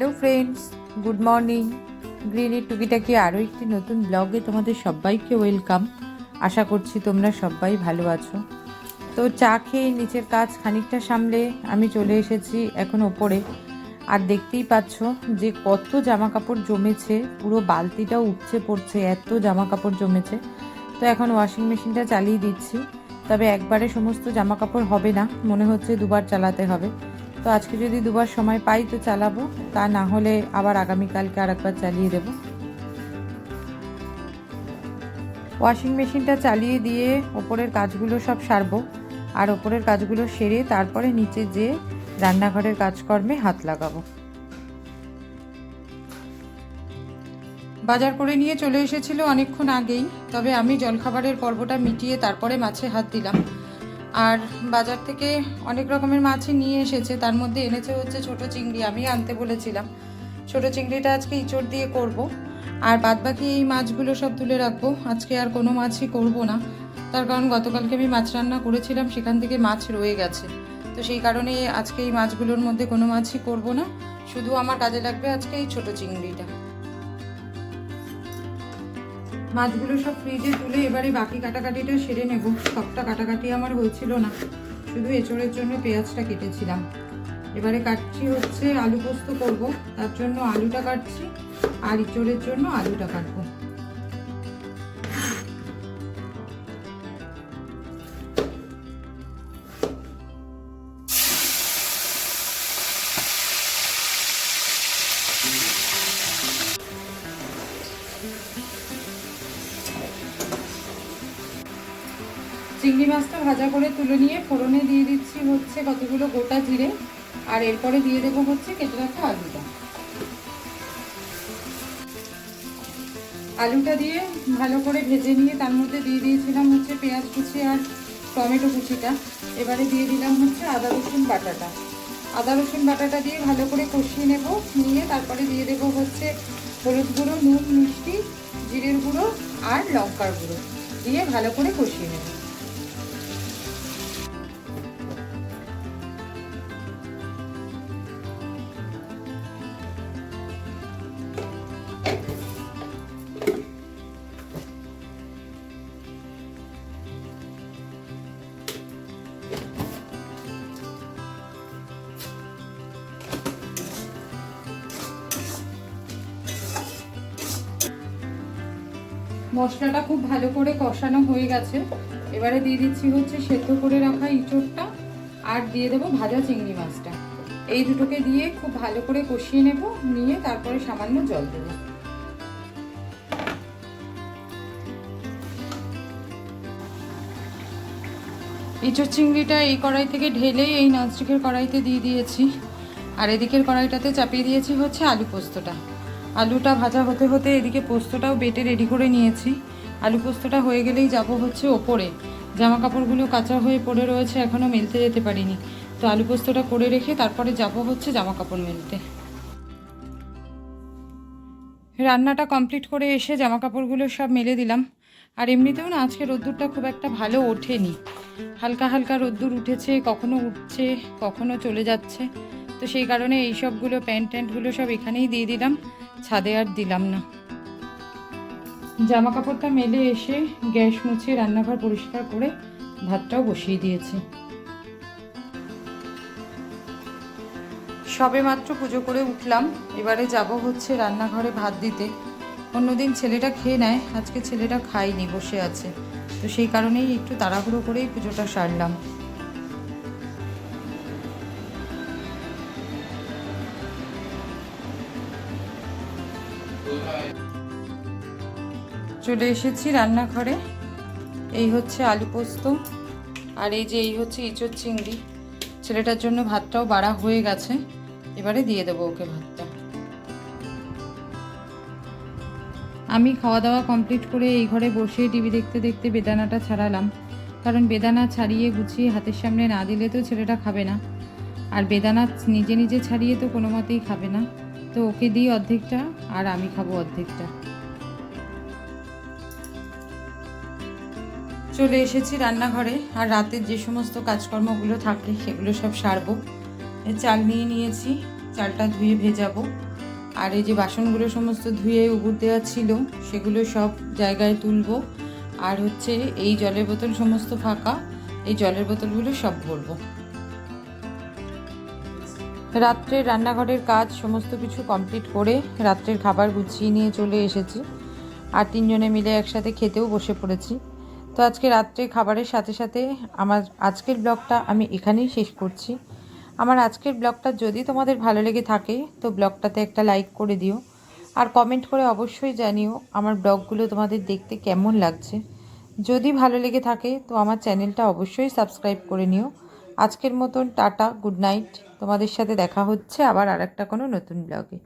Hello friends, good morning. গ্রিনের টুকিটাকি আরও একটি নতুন ব্লগে তোমাদের সবাইকে ওয়েলকাম। আশা করছি তোমরা সবাই ভালো আছো। তো চা খেয়ে নিচের কাজ খানিকটা সামলে আমি চলে এসেছি এখন ওপরে। আর দেখতেই পাচ্ছ যে কত জামা কাপড় জমেছে, পুরো বালতিটাও উপচে পড়ছে, এত জামা কাপড় জমেছে। তো এখন ওয়াশিং মেশিনটা চালিয়ে দিচ্ছি, তবে একবারে সমস্ত জামা কাপড় হবে না, মনে হচ্ছে দুবার চালাতে হবে। তো আজকে যদি দুবার সময় পাই তো চালাবো, তা না হলে আবার আগামীকালকে আরেকবার চালিয়ে দেব। ওয়াশিং মেশিনটা চালিয়ে দিয়ে ওপরের কাজগুলো সব সারবো, আর ওপরের কাজগুলো সেরে তারপরে নিচে যেয়ে রান্নাঘরের কাজকর্মে হাত লাগাবো। বাজার করে নিয়ে চলে এসেছিল অনেকক্ষণ আগেই, তবে আমি জলখাবারের পর্বটা মিটিয়ে তারপরে মাছে হাত দিলাম। আর বাজার থেকে অনেক রকমের মাছই নিয়ে এসেছে, তার মধ্যে এনেছে হচ্ছে ছোটো চিংড়ি। আমি আনতে বলেছিলাম, ছোটো চিংড়িটা আজকে ইঁচড় দিয়ে করব। আর বাদবাকি এই মাছগুলো সব তুলে রাখবো, আজকে আর কোনো মাছই করব না। তার কারণ গতকালকে আমি মাছ রান্না করেছিলাম, সেখান থেকে মাছ রয়ে গেছে। তো সেই কারণে আজকে এই মাছগুলোর মধ্যে কোনো মাছই করব না, শুধু আমার কাজে লাগবে আজকে এই ছোটো চিংড়িটা। মাছগুলো সব ফ্রিজে তুলে এবারে বাকি কাটাকাটিটা সেরে নেব। সবটা কাটাকাটি আমার হয়েছিল না, শুধু এঁচড়ের জন্য পেঁয়াজটা কেটেছিলাম। এবারে কাটছি হচ্ছে আলু পোস্ত করব, তার জন্য আলুটা কাটছি, আর এঁচড়ের জন্য আলুটা কাটবো। চিংড়ি মাছটা ভাজা করে তুলে নিয়ে ফোড়নে দিয়ে দিচ্ছি হচ্ছে কতগুলো গোটা জিরে, আর এরপরে দিয়ে দেবো হচ্ছে কেটে রাখা আলুটা। আলুটা দিয়ে ভালো করে ভেজে নিয়ে তার মধ্যে দিয়ে দিয়েছিলাম হচ্ছে পেঁয়াজ কুচি আর টমেটো কুচিটা। এবারে দিয়ে দিলাম হচ্ছে আদা রসুন বাটাটা। আদা রসুন বাটাটা দিয়ে ভালো করে কষিয়ে নেব, নিয়ে তারপরে দিয়ে দেবো হচ্ছে হলুদ গুঁড়ো, নুন, মিষ্টি, জিরের গুঁড়ো আর লঙ্কার গুঁড়ো দিয়ে ভালো করে কষিয়ে নেব। মশলাটা খুব ভালো করে কষানো হয়ে গেছে, এবারে দিয়ে দিচ্ছি হচ্ছে সেদ্ধ করে রাখা ইঁচড়টা, আর দিয়ে দেবো ভাজা চিংড়ি মাছটা। এই দুটোকে দিয়ে খুব ভালো করে কষিয়ে নেব, নিয়ে তারপরে সামান্য জল দেব। ইঁচড় চিংড়িটা এই কড়াই থেকে ঢেলে এই ননস্টিকের কড়াইতে দিয়ে দিয়েছি, আর এদিকের কড়াইটাতে চাপিয়ে দিয়েছি হচ্ছে আলু পোস্তটা। আলুটা ভাজা হতে হতে এদিকে পোস্তটাও বেটে রেডি করে নিয়েছি। আলু পোস্তটা হয়ে গেলেই যাব হচ্ছে ওপরে। জামা কাপড়গুলো কাঁচা হয়ে পড়ে রয়েছে, এখনও মেলতে যেতে পারিনি। তো আলু পোস্তটা করে রেখে তারপরে যাব হচ্ছে জামা কাপড় মেলতে। রান্নাটা কমপ্লিট করে এসে জামা কাপড়গুলো সব মেলে দিলাম। আর এমনিতেও না আজকে রোদ্দুরটা খুব একটা ভালো ওঠেনি, হালকা হালকা রোদ্দুর উঠেছে, কখনো উঠছে কখনো চলে যাচ্ছে। তো সেই কারণে এই সবগুলো প্যান্ট ট্যান্টগুলো সব এখানেই দিয়ে দিলাম, ছাদে আর দিলাম না। জামা কাপড়টা মেলে এসে গ্যাস মুছে রান্নাঘর পরিষ্কার করে ভাতটাও বসিয়ে দিয়েছি। সবে মাত্র পুজো করে উঠলাম, এবারে যাব হচ্ছে রান্নাঘরে ভাত দিতে। অন্যদিন ছেলেটা খেয়ে নেয়, আজকে ছেলেটা খায়নি, বসে আছে। তো সেই কারণেই একটু তাড়াহুড়ো করেই পুজোটা সারলাম। চলে এসেছি রান্নাঘরে। এই হচ্ছে আলু পোস্ত, আর এই হচ্ছে ইঁচড় চিংড়ি। ছেলেটার জন্য ভাতটাও বাড়া হয়ে গেছে, এবারে দিয়ে দেবো ওকে ভাতটা। আমি খাওয়া দাওয়া কমপ্লিট করে এই ঘরে বসে টিভি দেখতে দেখতে বেদানাটা ছাড়ালাম, কারণ বেদানা ছাড়িয়ে গুছিয়ে হাতের সামনে না দিলে তো ছেলেটা খাবে না, আর বেদানা নিজে নিজে ছাড়িয়ে তো কোনো মতেই খাবে না। তো ওকে দিই অর্ধেকটা, আর আমি খাবো অর্ধেকটা। চলে এসেছি রান্নাঘরে, আর রাতের যে সমস্ত কাজকর্মগুলো থাকে সেগুলো সব সারবো। চাল নিয়ে নিয়েছি, চালটা ধুয়ে ভেজাবো। আর এই যে বাসনগুলো সমস্ত ধুয়ে উবুর দেওয়া ছিল সেগুলো সব জায়গায় তুলবো। আর হচ্ছে এই জলের বোতল সমস্ত ফাঁকা, এই জলের বোতলগুলো সব ভরবো। রাত্রে রান্নাঘরের কাজ সমস্ত কিছু কমপ্লিট করে রাত্রের খাবার গুছিয়ে নিয়ে চলে এসেছি। আর তিনজনে মিলে একসাথে খেতেও বসে পড়েছি। তো আজকে রাত্রে খাবারের সাথে সাথে আমার আজকের ব্লগটা আমি এখানেই শেষ করছি। আমার আজকের ব্লগটা যদি তোমাদের ভালো লেগে থাকে তো ব্লগটাতে একটা লাইক করে দিও, আর কমেন্ট করে অবশ্যই জানিও আমার ব্লগগুলো তোমাদের দেখতে কেমন লাগছে। যদি ভালো লেগে থাকে তো আমার চ্যানেলটা অবশ্যই সাবস্ক্রাইব করে নিও। আজকের মতন টাটা, গুড নাইট। তোমাদের সাথে দেখা হচ্ছে আবার আরেকটা কোনো নতুন ব্লগে।